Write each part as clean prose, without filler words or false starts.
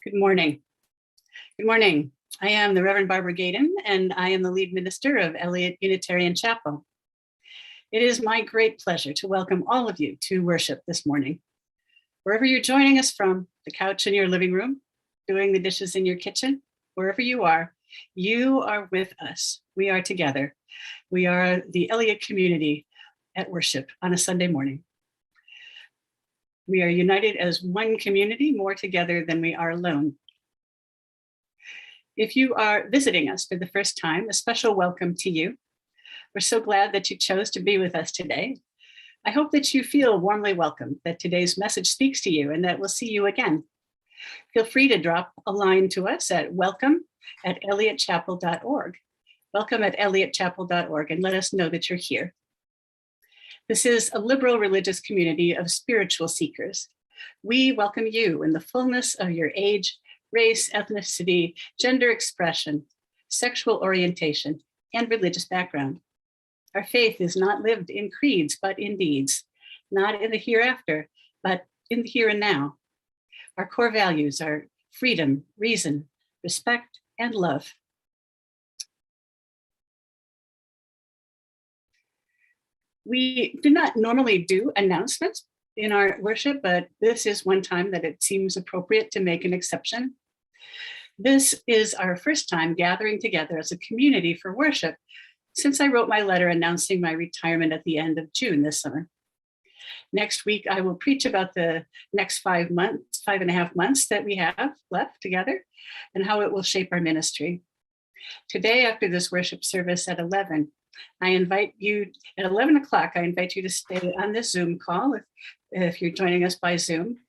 Good morning. Good morning. I am the Reverend Barbara Gaydon, and I am the lead minister of Eliot Unitarian Chapel. It is my great pleasure to welcome all of you to worship this morning. Wherever you're joining us from, the couch in your living room, doing the dishes in your kitchen, wherever you are with us. We are together. We are the Eliot community at worship on a Sunday morning. We are united as one community, more together than we are alone. If you are visiting us for the first time, a special welcome to you. We're so glad that you chose to be with us today. I hope that you feel warmly welcome, that today's message speaks to you, and that we'll see you again. Feel free to drop a line to us at welcome@eliotchapel.org. Welcome@eliotchapel.org, and let us know that you're here. This is a liberal religious community of spiritual seekers. We welcome you in the fullness of your age, race, ethnicity, gender expression, sexual orientation, and religious background. Our faith is not lived in creeds, but in deeds, not in the hereafter, but in the here and now. Our core values are freedom, reason, respect, and love. We do not normally do announcements in our worship, but this is one time that it seems appropriate to make an exception. This is our first time gathering together as a community for worship since I wrote my letter announcing my retirement at the end of June this summer. Next week, I will preach about the next 5.5 months that we have left together and how it will shape our ministry. Today, after this worship service at 11, I invite you at 11 o'clock, I invite you to stay on this Zoom call if you're joining us by Zoom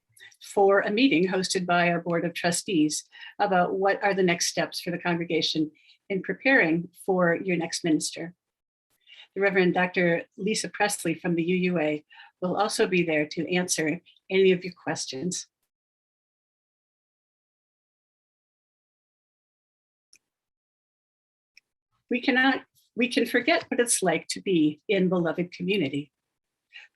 for a meeting hosted by our Board of Trustees about what are the next steps for the congregation in preparing for your next minister. The Reverend Dr. Lisa Presley from the UUA will also be there to answer any of your questions. We can forget what it's like to be in beloved community.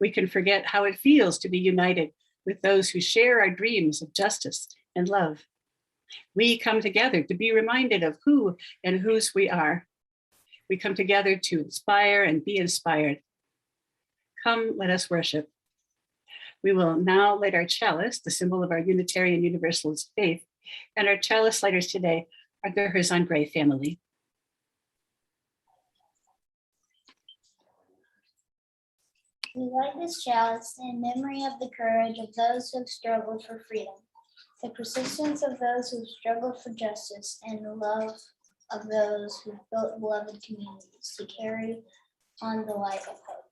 We can forget how it feels to be united with those who share our dreams of justice and love. We come together to be reminded of who and whose we are. We come together to inspire and be inspired. Come, let us worship. We will now light our chalice, the symbol of our Unitarian Universalist faith, and our chalice lighters today are the Herzon Gray family. We light this chalice in memory of the courage of those who have struggled for freedom, the persistence of those who have struggled for justice, and the love of those who have built beloved communities to carry on the light of hope.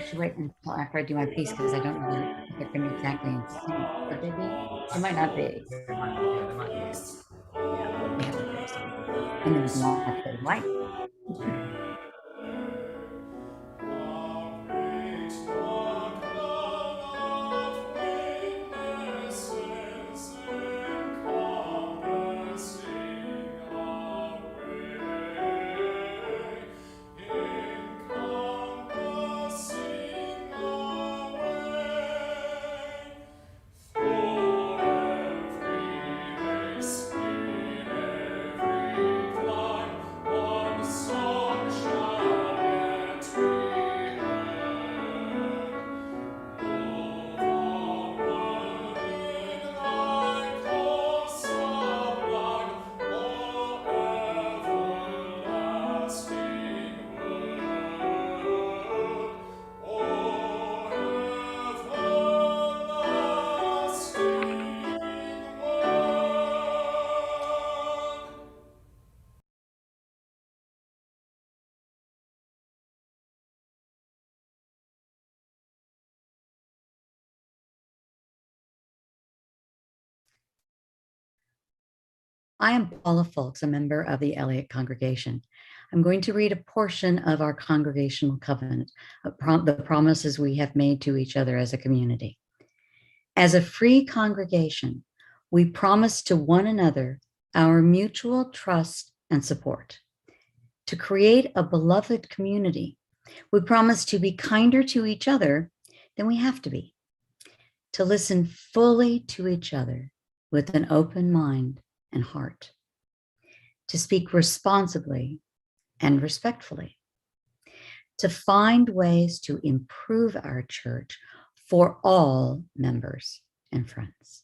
Should wait until after I do my piece because I don't know if they're going to exactly in sync. Could they be? It might not be. They might be. We have to fix. And there was one that said white. I am Paula Fulks, a member of the Eliot congregation. I'm going to read a portion of our congregational covenant, the promises we have made to each other as a community. As a free congregation, we promise to one another our mutual trust and support. To create a beloved community, we promise to be kinder to each other than we have to be. To listen fully to each other with an open mind and heart, to speak responsibly and respectfully, to find ways to improve our church for all members and friends.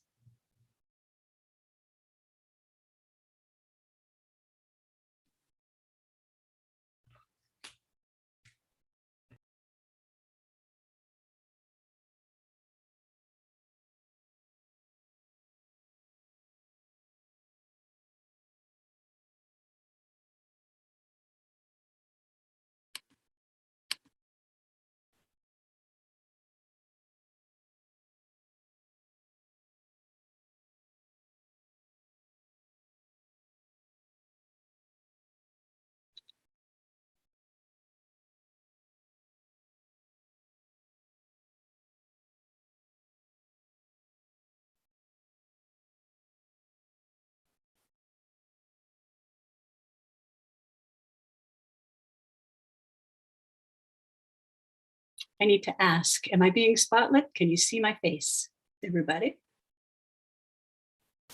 I need to ask, am I being spotlit? Can you see my face, everybody?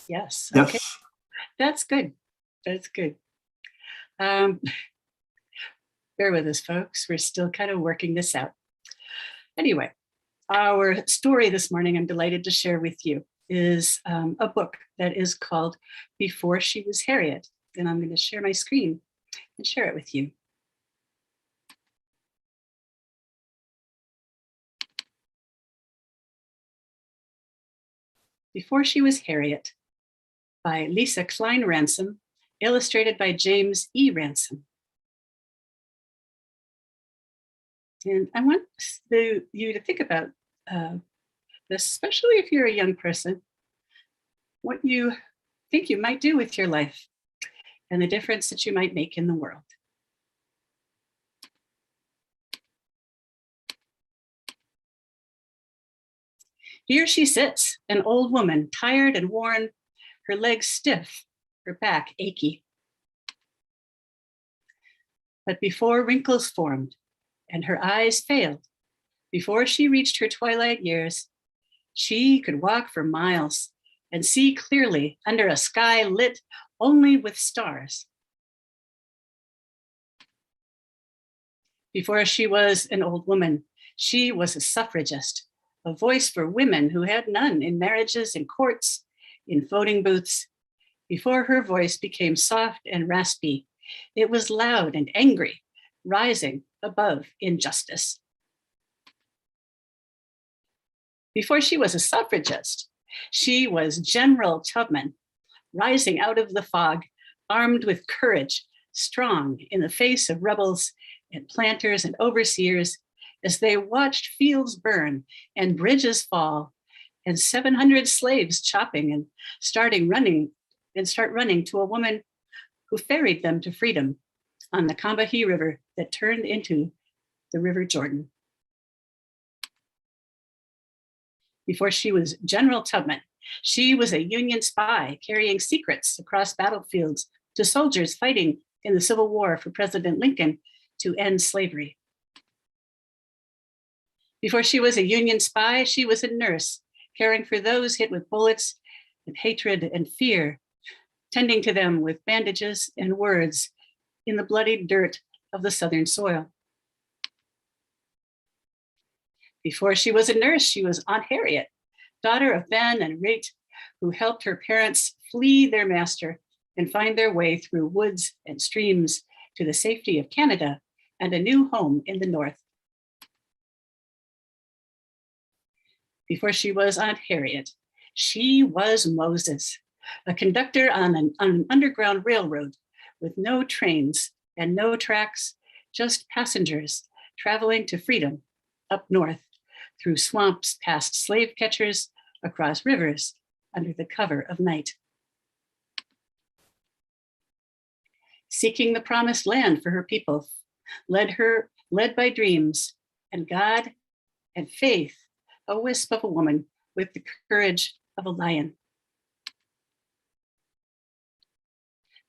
Yes. Okay. Yes. That's good. That's good. Bear with us, folks. We're still kind of working this out. Anyway, our story this morning, I'm delighted to share with you, is a book that is called Before She Was Harriet. And I'm going to share my screen and share it with you. Before She Was Harriet by Lisa Klein Ransom, illustrated by James E. Ransom. And I want you to think about this, especially if you're a young person, what you think you might do with your life and the difference that you might make in the world. Here she sits, an old woman, tired and worn, her legs stiff, her back achy. But before wrinkles formed and her eyes failed, before she reached her twilight years, she could walk for miles and see clearly under a sky lit only with stars. Before she was an old woman, she was a suffragist, a voice for women who had none in marriages, in courts, in voting booths. Before her voice became soft and raspy, it was loud and angry, rising above injustice. Before she was a suffragist, she was General Tubman, rising out of the fog, armed with courage, strong in the face of rebels and planters and overseers as they watched fields burn and bridges fall and 700 slaves chopping and starting running and start running to a woman who ferried them to freedom on the Combahee River that turned into the River Jordan. Before she was General Tubman, she was a Union spy carrying secrets across battlefields to soldiers fighting in the Civil War for President Lincoln to end slavery. Before she was a Union spy, she was a nurse caring for those hit with bullets and hatred and fear, tending to them with bandages and words in the bloody dirt of the Southern soil. Before she was a nurse, she was Aunt Harriet, daughter of Ben and Rate, who helped her parents flee their master and find their way through woods and streams to the safety of Canada and a new home in the North. Before she was Aunt Harriet, she was Moses, a conductor on an underground railroad with no trains and no tracks, just passengers traveling to freedom up north through swamps, past slave catchers, across rivers under the cover of night. Seeking the promised land for her people, led by dreams and God and faith, a wisp of a woman with the courage of a lion.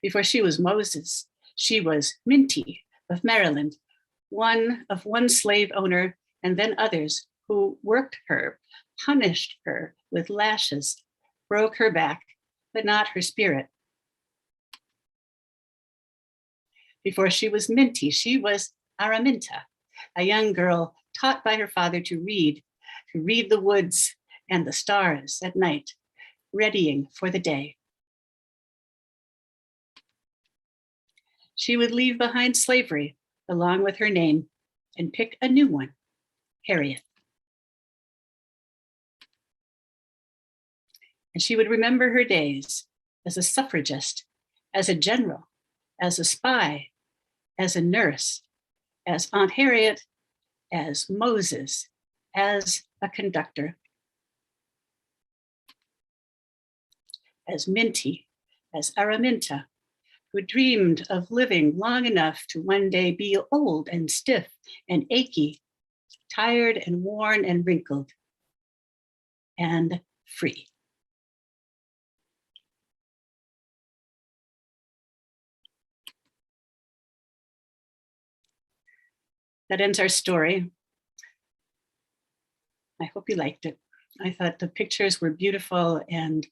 Before she was Moses, she was Minty of Maryland, one slave owner and then others who worked her, punished her with lashes, broke her back, but not her spirit. Before she was Minty, she was Araminta, a young girl taught by her father to read the woods and the stars at night, readying for the day. She would leave behind slavery along with her name and pick a new one, Harriet. And she would remember her days as a suffragist, as a general, as a spy, as a nurse, as Aunt Harriet, as Moses, as a conductor, as Minty, as Araminta, who dreamed of living long enough to one day be old and stiff and achy, tired and worn and wrinkled, and free. That ends our story. I hope you liked it. I thought the pictures were beautiful and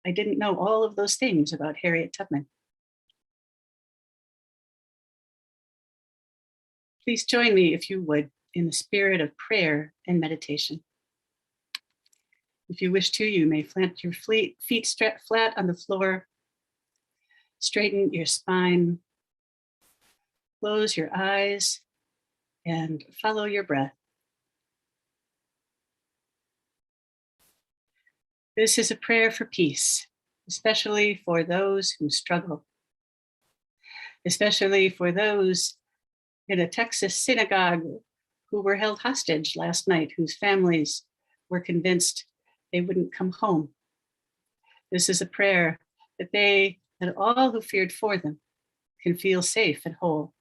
I didn't know all of those things about Harriet Tubman. Please join me, if you would, in the spirit of prayer and meditation. If you wish to, you may plant your feet flat on the floor, straighten your spine, close your eyes, and follow your breath. This is a prayer for peace, especially for those who struggle, especially for those in a Texas synagogue who were held hostage last night, whose families were convinced they wouldn't come home. This is a prayer that they and all who feared for them can feel safe and whole.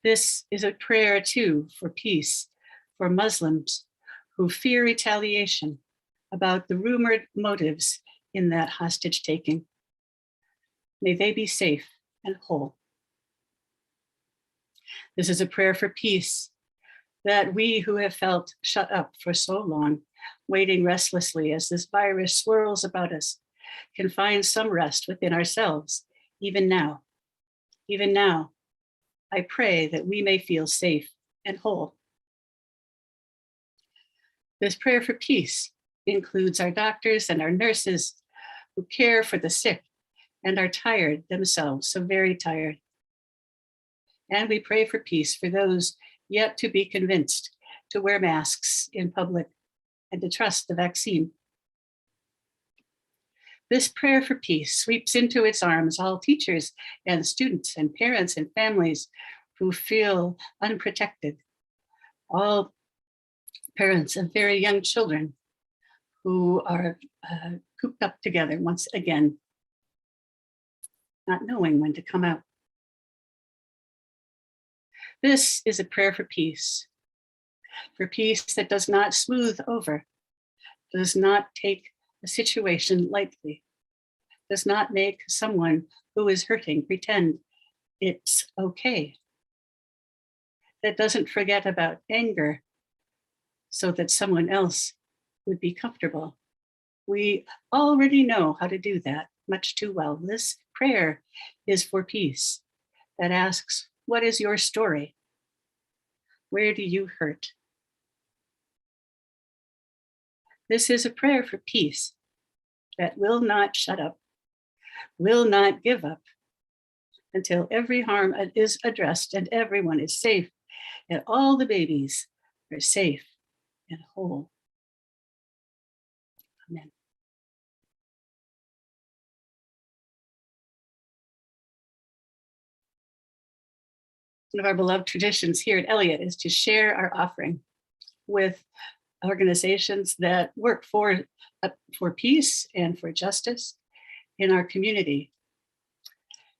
This is a prayer too for peace for Muslims who fear retaliation about the rumored motives in that hostage taking. May they be safe and whole. This is a prayer for peace, that we who have felt shut up for so long, waiting restlessly as this virus swirls about us, can find some rest within ourselves, even now. Even now, I pray that we may feel safe and whole. This prayer for peace includes our doctors and our nurses who care for the sick and are tired themselves, so very tired. And we pray for peace for those yet to be convinced to wear masks in public and to trust the vaccine. This prayer for peace sweeps into its arms all teachers and students and parents and families who feel unprotected, all parents of very young children who are cooped up together once again, not knowing when to come out. This is a prayer for peace that does not smooth over, does not take a situation lightly, does not make someone who is hurting pretend it's okay, that doesn't forget about anger so that someone else would be comfortable. We already know how to do that much too well. This prayer is for peace that asks, what is your story? Where do you hurt? This is a prayer for peace that will not shut up, will not give up until every harm is addressed and everyone is safe and all the babies are safe and whole. Amen. One of our beloved traditions here at Eliot is to share our offering with organizations that work for peace and for justice in our community.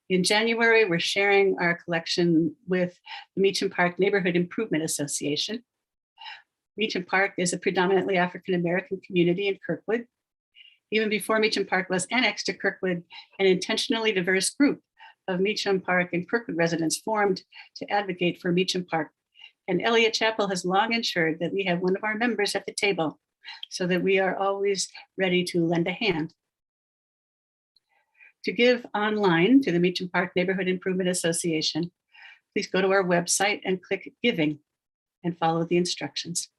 In January, we're sharing our collection with the Meacham Park Neighborhood Improvement Association. Meacham Park is a predominantly African-American community in Kirkwood. Even before Meacham Park was annexed to Kirkwood, an intentionally diverse group of Meacham Park and Kirkwood residents formed to advocate for Meacham Park. And Eliot Chapel has long ensured that we have one of our members at the table so that we are always ready to lend a hand. To give online to the Meacham Park Neighborhood Improvement Association, please go to our website and click Giving and follow the instructions.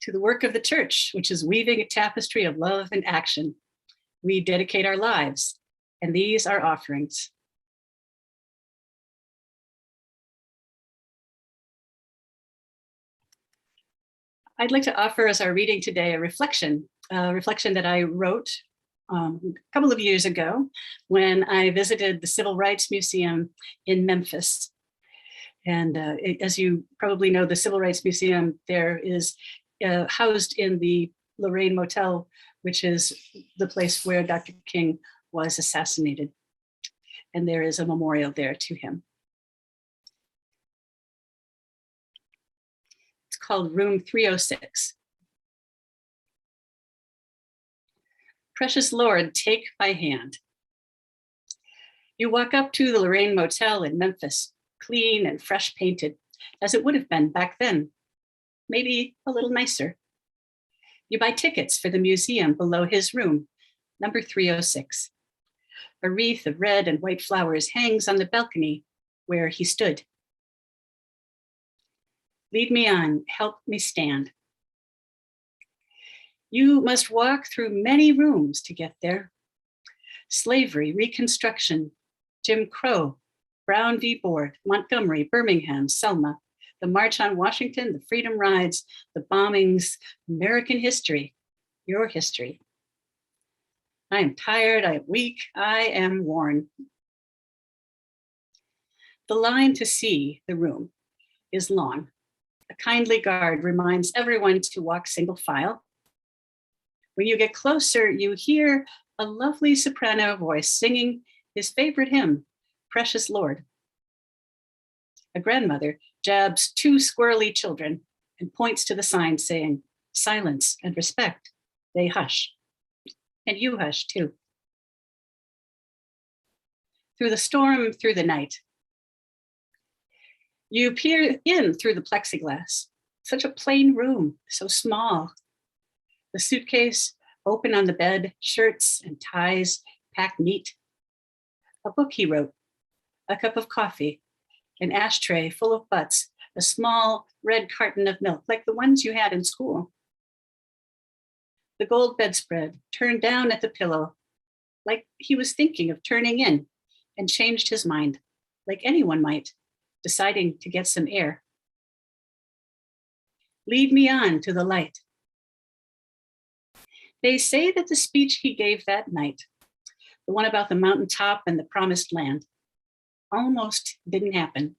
To the work of the church, which is weaving a tapestry of love and action, we dedicate our lives, and these are offerings. I'd like to offer as our reading today a reflection that I wrote a couple of years ago when I visited the Civil Rights Museum in Memphis. And as you probably know, the Civil Rights Museum there is housed in the Lorraine Motel, which is the place where Dr. King was assassinated. And there is a memorial there to him. It's called Room 306. Precious Lord, take my hand. You walk up to the Lorraine Motel in Memphis, clean and fresh painted, as it would have been back then, maybe a little nicer. You buy tickets for the museum below his room, number 306. A wreath of red and white flowers hangs on the balcony where he stood. Lead me on, help me stand. You must walk through many rooms to get there. Slavery, Reconstruction, Jim Crow, Brown v. Board, Montgomery, Birmingham, Selma, the March on Washington, the Freedom Rides, the bombings, American history, your history. I am tired, I am weak, I am worn. The line to see the room is long. A kindly guard reminds everyone to walk single file. When you get closer, you hear a lovely soprano voice singing his favorite hymn, Precious Lord. A grandmother jabs two squirrely children and points to the sign saying, silence and respect. They hush. And you hush too. Through the storm, through the night, you peer in through the plexiglass. Such a plain room, so small. The suitcase open on the bed, shirts and ties packed neat. A book he wrote, a cup of coffee, an ashtray full of butts, a small red carton of milk, like the ones you had in school. The gold bedspread turned down at the pillow, like he was thinking of turning in and changed his mind, like anyone might, deciding to get some air. Lead me on to the light. They say that the speech he gave that night, the one about the mountaintop and the promised land, almost didn't happen.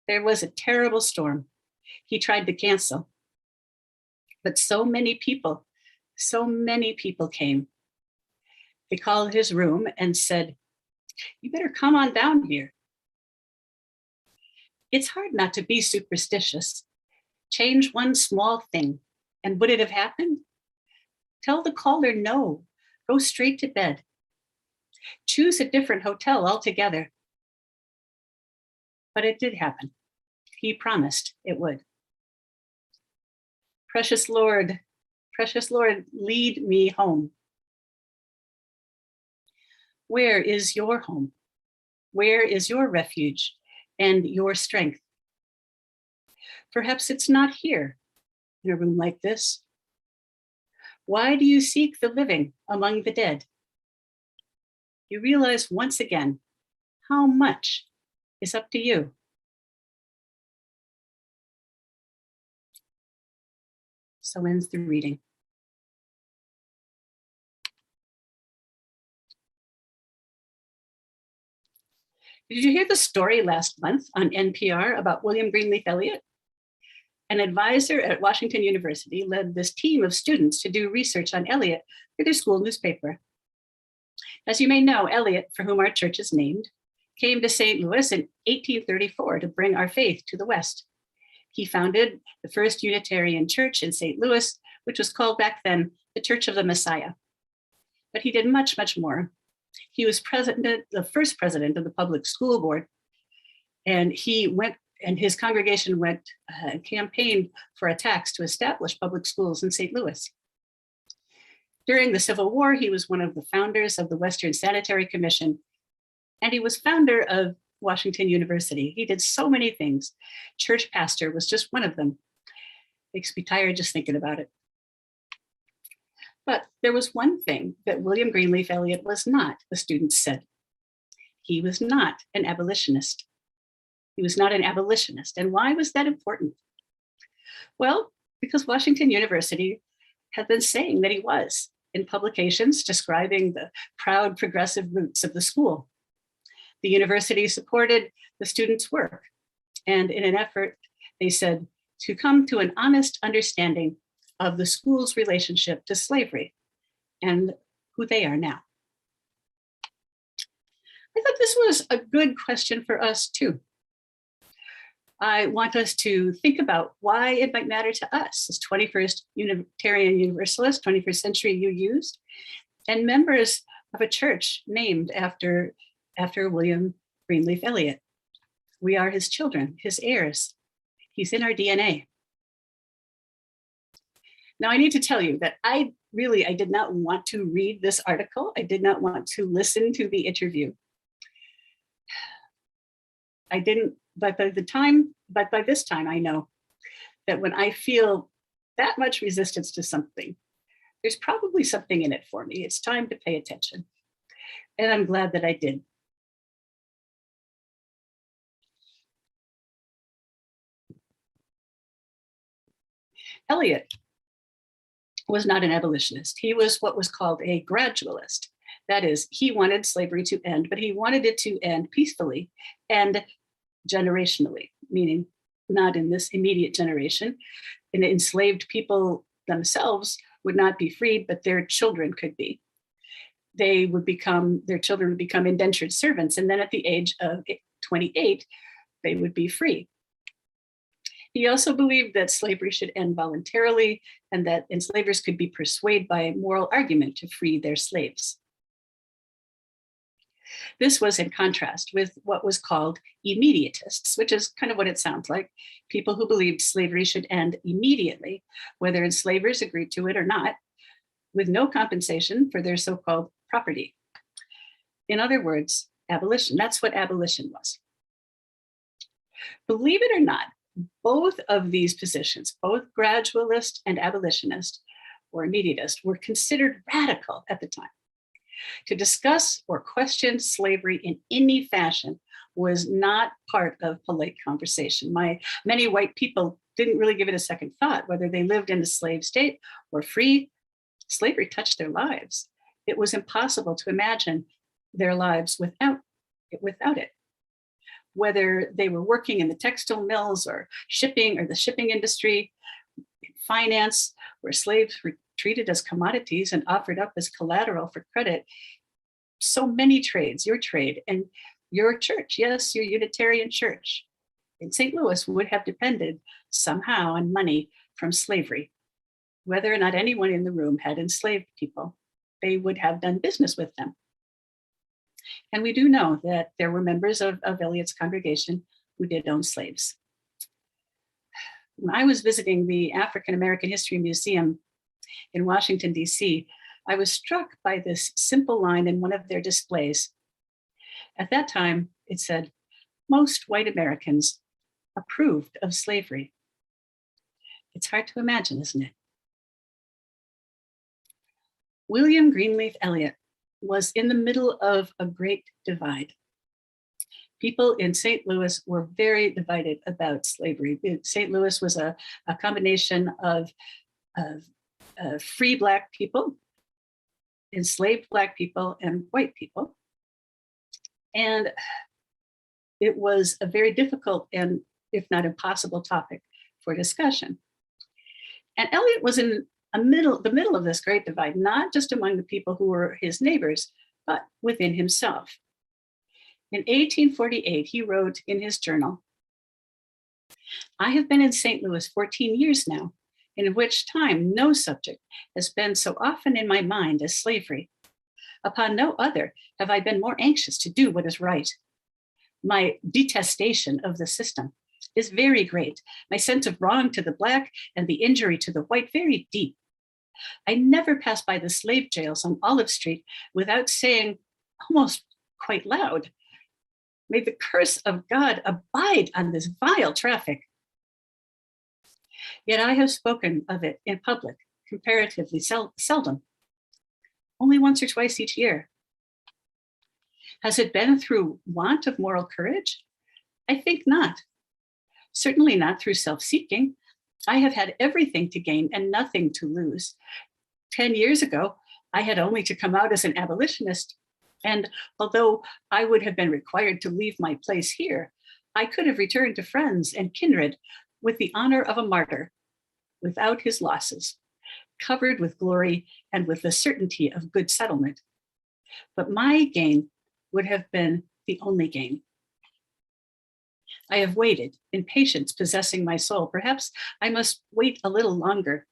There was a terrible storm. He tried to cancel. But so many people came. They called his room and said, you better come on down here. It's hard not to be superstitious. Change one small thing, and would it have happened? Tell the caller no, go straight to bed. Choose a different hotel altogether. But it did happen. He promised it would. Precious Lord, lead me home. Where is your home? Where is your refuge and your strength? Perhaps it's not here in a room like this. Why do you seek the living among the dead? You realize once again how much is up to you. So ends the reading. Did you hear the story last month on NPR about William Greenleaf Eliot? An advisor at Washington University led this team of students to do research on Eliot for their school newspaper. As you may know, Eliot, for whom our church is named, came to St. Louis in 1834 to bring our faith to the West. He founded the first Unitarian church in St. Louis, which was called back then the Church of the Messiah. But he did much, much more. He was the first president of the public school board, and his congregation campaigned for a tax to establish public schools in St. Louis. During the Civil War, he was one of the founders of the Western Sanitary Commission, and he was founder of Washington University. He did so many things. Church pastor was just one of them. Makes me tired just thinking about it. But there was one thing that William Greenleaf Eliot was not, the students said. He was not an abolitionist. He was not an abolitionist. And why was that important? Well, because Washington University had been saying that he was. in publications describing the proud progressive roots of the school. The university supported the students' work, and in an effort, they said, to come to an honest understanding of the school's relationship to slavery and who they are now. I thought this was a good question for us too. I want us to think about why it might matter to us as 21st Unitarian Universalists, 21st century UUs, and members of a church named after William Greenleaf Eliot. We are his children, his heirs. He's in our DNA. Now, I need to tell you that I did not want to read this article. I did not want to listen to the interview. I didn't, but by this time, I know that when I feel that much resistance to something, there's probably something in it for me. It's time to pay attention. And I'm glad that I did. Eliot was not an abolitionist. He was what was called a gradualist. That is, he wanted slavery to end, but he wanted it to end peacefully and generationally, meaning not in this immediate generation. And enslaved people themselves would not be freed, but their children could be. Their children would become indentured servants. And then at the age of 28, they would be free. He also believed that slavery should end voluntarily and that enslavers could be persuaded by moral argument to free their slaves. This was in contrast with what was called immediatists, which is kind of what it sounds like, people who believed slavery should end immediately, whether enslavers agreed to it or not, with no compensation for their so-called property. In other words, abolition. That's what abolition was. Believe it or not, both of these positions, both gradualist and abolitionist or immediatist, were considered radical at the time. To discuss or question slavery in any fashion was not part of polite conversation. Many white people didn't really give it a second thought, whether they lived in a slave state or free. Slavery touched their lives. It was impossible to imagine their lives without it. Whether they were working in the textile mills or shipping or the shipping industry, finance, where slaves were treated as commodities and offered up as collateral for credit. So many trades, your trade and your church, yes, your Unitarian church in St. Louis would have depended somehow on money from slavery. Whether or not anyone in the room had enslaved people, they would have done business with them. And we do know that there were members of Eliot's congregation who did own slaves. When I was visiting the African American History Museum in Washington, D.C., I was struck by this simple line in one of their displays. At that time, it said, "Most white Americans approved of slavery." It's hard to imagine, isn't it? William Greenleaf Eliot was in the middle of a great divide. People in St. Louis were very divided about slavery. St. Louis was a combination of free Black people, enslaved Black people, and white people. And it was a very difficult and, if not impossible, topic for discussion. And Eliot was in the middle of this great divide, not just among the people who were his neighbors, but within himself. In 1848, he wrote in his journal, "I have been in St. Louis 14 years now, in which time no subject has been so often in my mind as slavery. Upon no other have I been more anxious to do what is right. My detestation of the system is very great, my sense of wrong to the Black and the injury to the white very deep. I never pass by the slave jails on Olive Street without saying, almost quite loud, 'May the curse of God abide on this vile traffic.' Yet I have spoken of it in public comparatively seldom, only once or twice each year. Has it been through want of moral courage? I think not. Certainly not through self-seeking. I have had everything to gain and nothing to lose. 10 years ago, I had only to come out as an abolitionist, and although I would have been required to leave my place here, I could have returned to friends and kindred with the honor of a martyr, without his losses, covered with glory and with the certainty of good settlement. But my gain would have been the only gain. I have waited in patience, possessing my soul. Perhaps I must wait a little longer.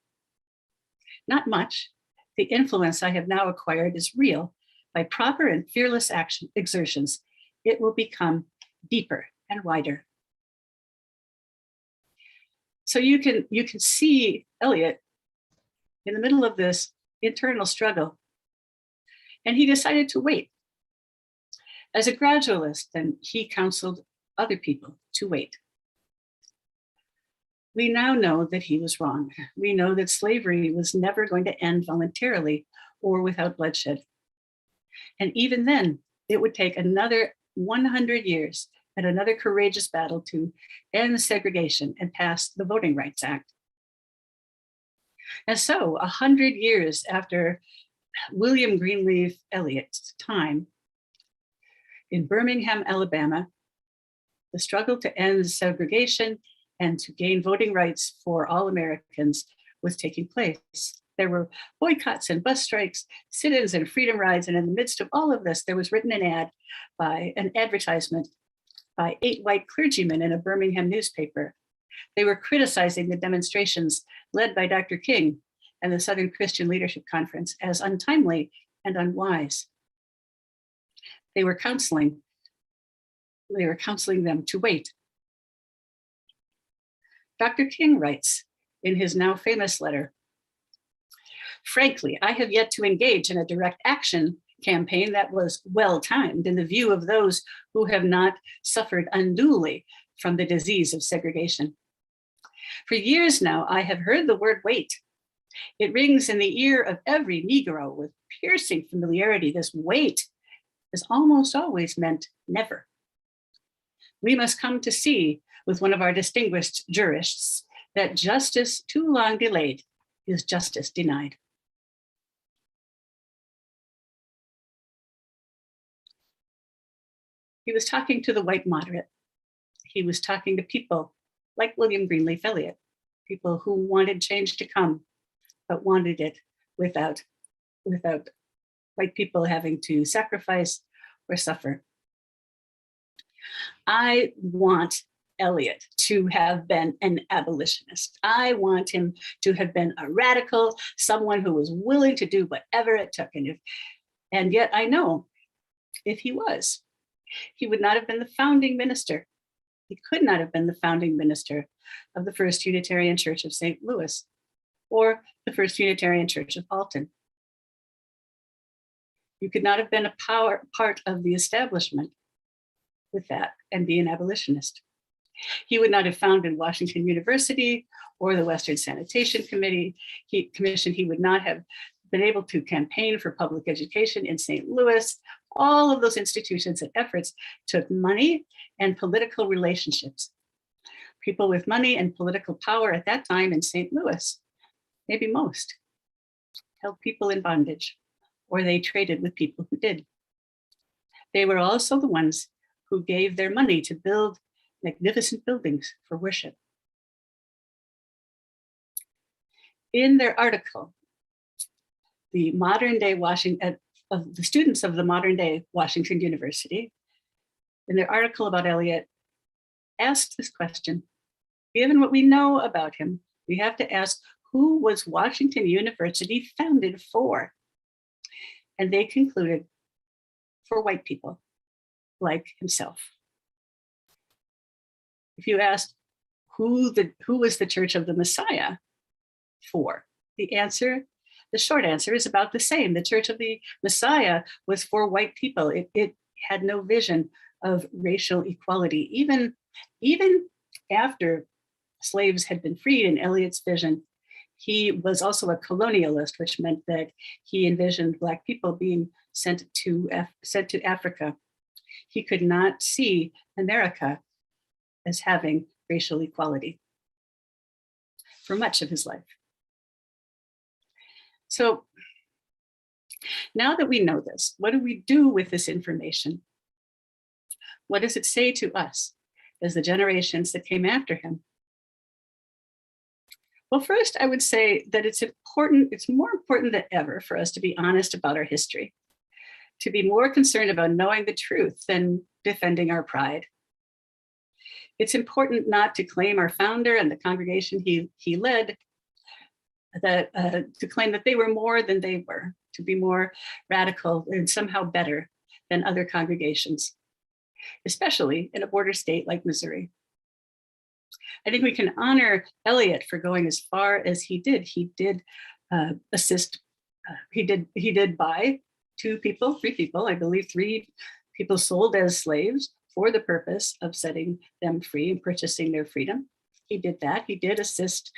Not much. The influence I have now acquired is real. By proper and fearless action exertions, it will become deeper and wider. So you can see Eliot in the middle of this internal struggle, and he decided to wait. As a gradualist, and he counseled other people to wait. We now know that he was wrong. We know that slavery was never going to end voluntarily or without bloodshed. And even then, it would take another 100 years and another courageous battle to end segregation and pass the Voting Rights Act. And so 100 years after William Greenleaf Eliot's time, in Birmingham, Alabama, the struggle to end segregation and to gain voting rights for all Americans was taking place. There were boycotts and bus strikes, sit-ins and freedom rides. And in the midst of all of this, there was written an advertisement by 8 white clergymen in a Birmingham newspaper. They were criticizing the demonstrations led by Dr. King and the Southern Christian Leadership Conference as untimely and unwise. They were counseling them to wait. Dr. King writes in his now famous letter, "Frankly, I have yet to engage in a direct action campaign that was well-timed in the view of those who have not suffered unduly from the disease of segregation. For years now, I have heard the word wait. It rings in the ear of every Negro with piercing familiarity. This wait has almost always meant never. We must come to see with one of our distinguished jurists that justice too long delayed is justice denied." He was talking to the white moderate. He was talking to people like William Greenleaf Eliot, people who wanted change to come, but wanted it without white people having to sacrifice or suffer. I want Eliot to have been an abolitionist. I want him to have been a radical, someone who was willing to do whatever it took. And yet I know if he was, he would not have been the founding minister. He could not have been the founding minister of the First Unitarian Church of St. Louis or the First Unitarian Church of Alton. You could not have been a part of the establishment with that and be an abolitionist. He would not have founded Washington University or the Western Sanitation Commission. He would not have been able to campaign for public education in St. Louis. All of those institutions and efforts took money and political relationships. People with money and political power at that time in St. Louis, maybe most, held people in bondage, or they traded with people who did. They were also the ones who gave their money to build magnificent buildings for worship. In their article, the students of the modern day Washington University, in their article about Eliot, asked this question: given what we know about him, we have to ask, who was Washington University founded for? And they concluded, for white people like himself. If you asked who was the Church of the Messiah for, the short answer is about the same. The Church of the Messiah was for white people. It had no vision of racial equality. Even after slaves had been freed in Eliot's vision, he was also a colonialist, which meant that he envisioned Black people being sent to Africa. He could not see America as having racial equality for much of his life. So Now that we know this, what do we do with this information? What does it say to us as the generations that came after him? Well, first, I would say that it's more important than ever for us to be honest about our history, to be more concerned about knowing the truth than defending our pride. It's important not to claim our founder and the congregation he led, to claim that they were more than they were, to be more radical and somehow better than other congregations, especially in a border state like Missouri. I think we can honor Eliot for going as far as he did. He did assist, he did buy three people, I believe 3 people sold as slaves for the purpose of setting them free and purchasing their freedom. He did that. He did assist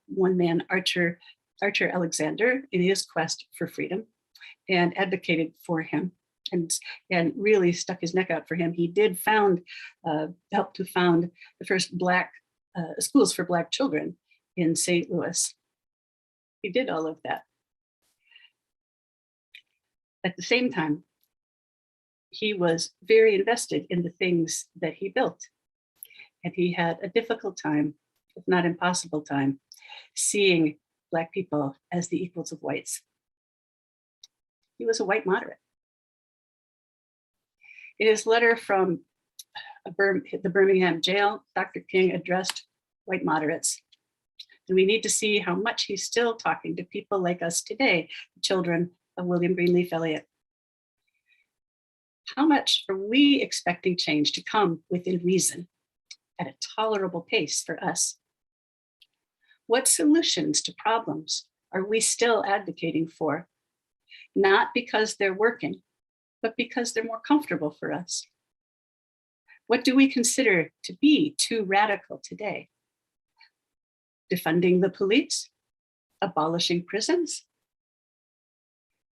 one man, Archer Alexander, in his quest for freedom and advocated for him and really stuck his neck out for him. He did help to found the first Black schools for Black children in St. Louis. He did all of that. At the same time, he was very invested in the things that he built. And he had a difficult time, if not impossible time, seeing Black people as the equals of whites. He was a white moderate. In his letter from the Birmingham jail, Dr. King addressed white moderates. And we need to see how much he's still talking to people like us today, the children of William Greenleaf Eliot. How much are we expecting change to come within reason at a tolerable pace for us? What solutions to problems are we still advocating for? Not because they're working, but because they're more comfortable for us. What do we consider to be too radical today? Defunding the police? Abolishing prisons?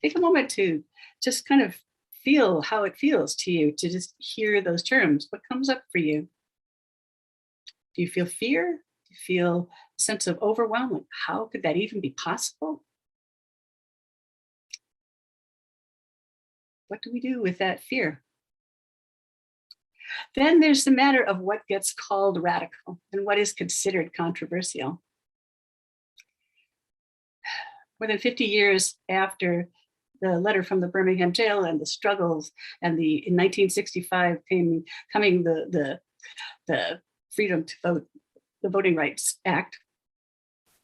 Take a moment to just kind of feel how it feels to you to just hear those terms. What comes up for you? Do you feel fear? Do you feel a sense of overwhelm? Like, how could that even be possible? What do we do with that fear? Then there's the matter of what gets called radical and what is considered controversial. More than 50 years after the letter from the Birmingham jail and the struggles and in 1965 coming the Freedom to Vote, the Voting Rights Act,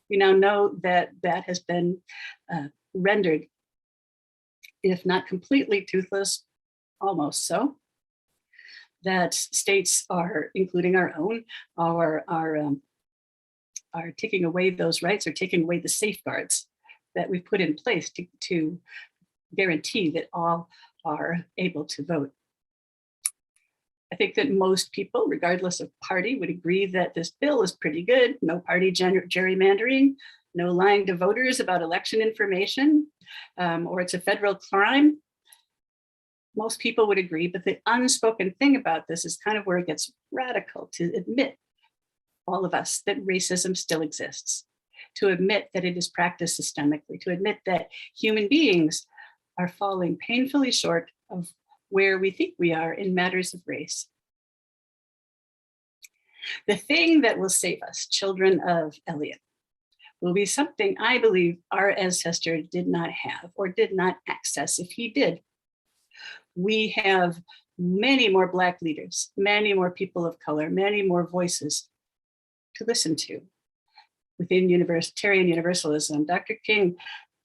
we now know that that has been rendered, if not completely toothless, almost so, that states are, including our own, are taking away those rights or taking away the safeguards that we put in place to guarantee that all are able to vote. I think that most people, regardless of party, would agree that this bill is pretty good. No party gerrymandering, no lying to voters about election information, or it's a federal crime. Most people would agree, but the unspoken thing about this is kind of where it gets radical, to admit, all of us, that racism still exists, to admit that it is practiced systemically, to admit that human beings are falling painfully short of where we think we are in matters of race. The thing that will save us, children of Eliot, will be something I believe our ancestor did not have or did not access if he did. We have many more Black leaders, many more people of color, many more voices to listen to within Unitarian Universalism. Dr. King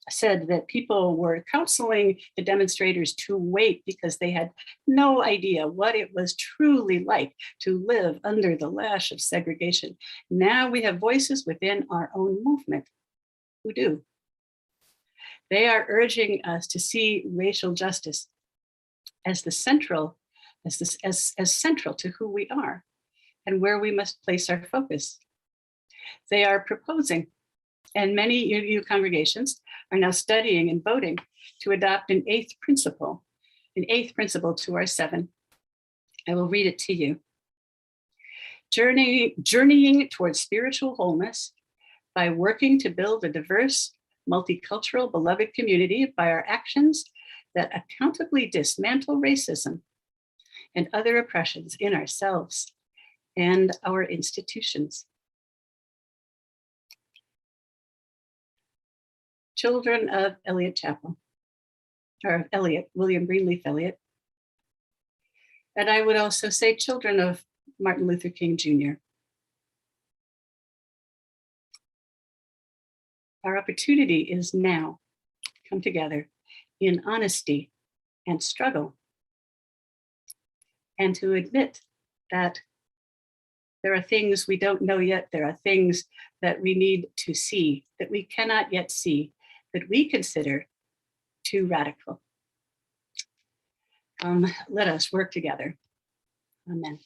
said that people were counseling the demonstrators to wait because they had no idea what it was truly like to live under the lash of segregation. Now we have voices within our own movement who do. They are urging us to see racial justice as central to who we are and where we must place our focus. They are proposing, and many UU congregations are now studying and voting to adopt an eighth principle to our 7. I will read it to you. Journeying towards spiritual wholeness by working to build a diverse, multicultural, beloved community by our actions that accountably dismantle racism and other oppressions in ourselves and our institutions. Children of Eliot Chapel, or of Eliot, William Greenleaf Eliot. And I would also say children of Martin Luther King Jr. Our opportunity is now. Come together in honesty and struggle, and to admit that there are things we don't know yet. There are things that we need to see, that we cannot yet see, that we consider too radical. Let us work together. Amen.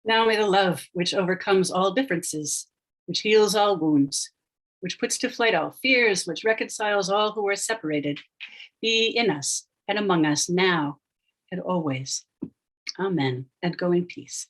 Now may the love which overcomes all differences, which heals all wounds, which puts to flight all fears, which reconciles all who are separated, be in us and among us now and always. Amen. And go in peace.